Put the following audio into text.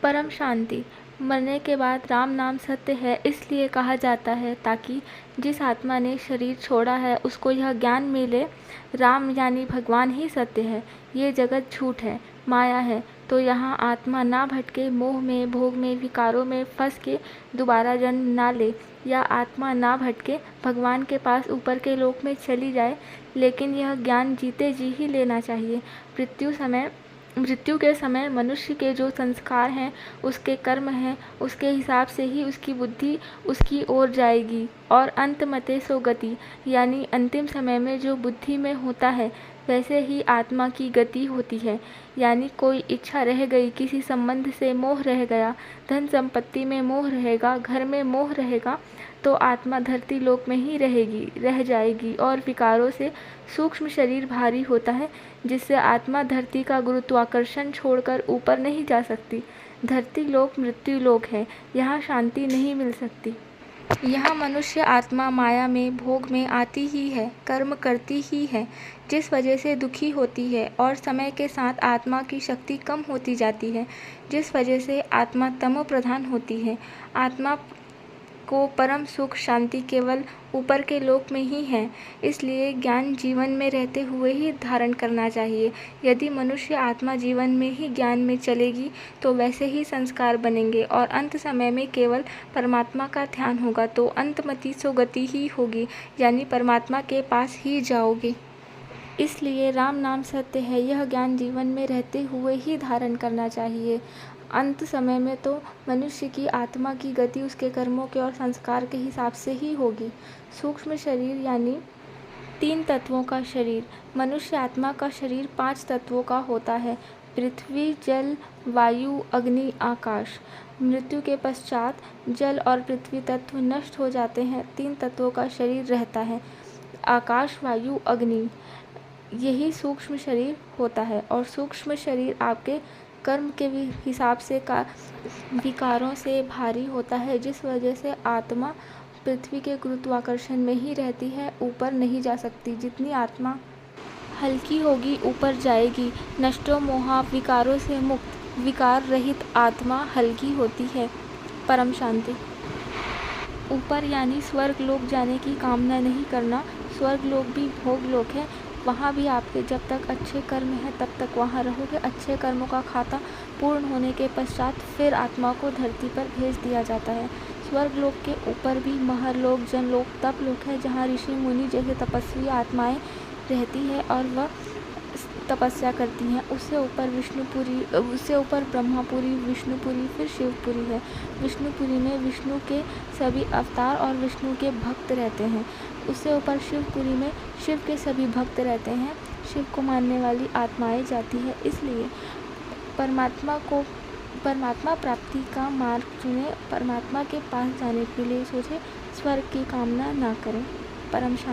परम शांति। मरने के बाद राम नाम सत्य है इसलिए कहा जाता है ताकि जिस आत्मा ने शरीर छोड़ा है उसको यह ज्ञान मिले, राम यानी भगवान ही सत्य है, ये जगत झूठ है, माया है। तो यहाँ आत्मा ना भटके, मोह में, भोग में, विकारों में फंस के दोबारा जन्म ना ले, या आत्मा ना भटके, भगवान के पास ऊपर के लोक में चली जाए। लेकिन यह ज्ञान जीते जी ही लेना चाहिए। मृत्यु के समय मनुष्य के जो संस्कार हैं, उसके कर्म हैं, उसके हिसाब से ही उसकी बुद्धि उसकी ओर जाएगी। और अंत मते सो गति, यानी अंतिम समय में जो बुद्धि में होता है वैसे ही आत्मा की गति होती है। यानी कोई इच्छा रह गई, किसी संबंध से मोह रह गया, धन संपत्ति में मोह रहेगा, घर में मोह रहेगा, तो आत्मा धरती लोक में ही रह जाएगी। और विकारों से सूक्ष्म शरीर भारी होता है, जिससे आत्मा धरती का गुरुत्वाकर्षण छोड़कर ऊपर नहीं जा सकती। धरती लोक मृत्यु लोक है, यहाँ शांति नहीं मिल सकती। यहाँ मनुष्य आत्मा माया में, भोग में आती ही है, कर्म करती ही है, जिस वजह से दुखी होती है। और समय के साथ आत्मा की शक्ति कम होती जाती है, जिस वजह से आत्मा तमो प्रधान होती है। आत्मा को परम सुख शांति केवल ऊपर के लोक में ही है, इसलिए ज्ञान जीवन में रहते हुए ही धारण करना चाहिए। यदि मनुष्य आत्मा जीवन में ही ज्ञान में चलेगी तो वैसे ही संस्कार बनेंगे और अंत समय में केवल परमात्मा का ध्यान होगा, तो अंतमति सो गति ही होगी, यानी परमात्मा के पास ही जाओगे। इसलिए राम नाम सत्य है, यह ज्ञान जीवन में रहते हुए ही धारण करना चाहिए। अंत समय में तो मनुष्य की आत्मा की गति उसके कर्मों के और संस्कार के हिसाब से ही होगी। सूक्ष्म शरीर यानी 3 तत्वों का शरीर। मनुष्य आत्मा का शरीर 5 तत्वों का होता है: पृथ्वी, जल, वायु, अग्नि, आकाश। मृत्यु के पश्चात जल और पृथ्वी तत्व नष्ट हो जाते हैं, 3 तत्वों का शरीर रहता है: आकाश, वायु, अग्नि। यही सूक्ष्म शरीर होता है। और सूक्ष्म शरीर आपके कर्म के हिसाब से विकारों से भारी होता है, जिस वजह से आत्मा पृथ्वी के गुरुत्वाकर्षण में ही रहती है, ऊपर नहीं जा सकती। जितनी आत्मा हल्की होगी ऊपर जाएगी। नष्टो मोहा, विकारों से मुक्त, विकार रहित आत्मा हल्की होती है। परम शांति। ऊपर यानी स्वर्ग लोक जाने की कामना नहीं करना। स्वर्ग लोक भी भोग लोक है, वहाँ भी आपके जब तक अच्छे कर्म हैं तब तक वहाँ रहोगे। अच्छे कर्मों का खाता पूर्ण होने के पश्चात फिर आत्मा को धरती पर भेज दिया जाता है। स्वर्ग लोक के ऊपर भी महरलोक, जनलोक, तप लोक है, जहाँ ऋषि मुनि जैसे तपस्वी आत्माएं रहती है और वह तपस्या करती हैं। उससे ऊपर ब्रह्मापुरी, विष्णुपुरी, फिर शिवपुरी है। विष्णुपुरी में विष्णु के सभी अवतार और विष्णु के भक्त रहते हैं। उससे ऊपर शिवपुरी में शिव के सभी भक्त रहते हैं, शिव को मानने वाली आत्माएं जाती है। इसलिए परमात्मा प्राप्ति का मार्ग चुने, परमात्मा के पास जाने के लिए सोचे, स्वर्ग की कामना ना करें। परम शांति।